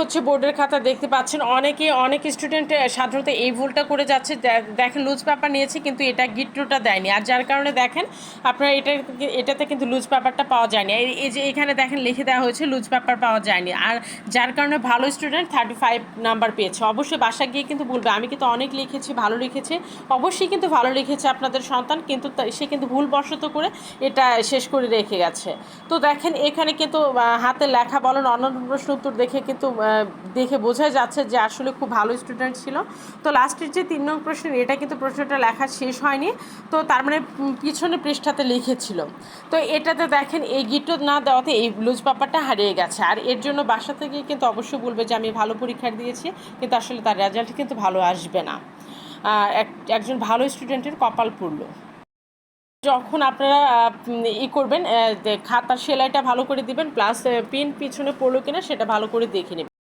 হচ্ছে বোর্ডের খাতা দেখতে পাচ্ছেন অনেক স্টুডেন্ট সাধারণত এই ভুলটা করে যাচ্ছে। দেখেন লুজ পেপার নিয়েছে কিন্তু এটা গিট্টুটা দেয়নি, আর যার কারণে দেখেন আপনারা এটাতে কিন্তু লুজ পেপারটা পাওয়া যায়নি। এই যে এখানে দেখেন লিখে দেওয়া হয়েছে লুজ পেপার পাওয়া যায়নি, আর যার কারণে ভালো স্টুডেন্ট 35 নাম্বার পেয়েছে। অবশ্যই বাসা গিয়ে কিন্তু বলবে আমি কিন্তু অনেক লিখেছি, ভালো লিখেছি। অবশ্যই কিন্তু ভালো লিখেছে আপনাদের সন্তান, কিন্তু সে কিন্তু ভুলবশত করে এটা শেষ করে রেখে গেছে। তো দেখেন এখানে কিন্তু হাতে লেখা বলেন অন্যান্য প্রশ্ন উত্তর দেখে বোঝা যাচ্ছে যে আসলে খুব ভালো স্টুডেন্ট ছিল। তো লাস্টের যে 3 নং প্রশ্ন, এটা কিন্তু প্রশ্নটা লেখা শেষ হয়নি, তো তার মানে পিছনে পৃষ্ঠাতে লিখেছিল। তো এটাতে দেখেন এই গিট্টু না দেওয়াতে এই লুজ পেপারটা হারিয়ে গেছে, আর এর জন্য বাসা থেকে কিন্তু অবশ্যই বলবে যে আমি ভালো পরীক্ষা দিয়েছি, কিন্তু আসলে তার রেজাল্ট কিন্তু ভালো আসবে না। একজন ভালো স্টুডেন্টের কপাল পুড়ল। যখন আপনারা করবেন, খাতার সেলাইটা ভালো করে দিবেন, প্লাস পিন পিছনে পড়লো কিনা সেটা ভালো করে দেখে নেবেন।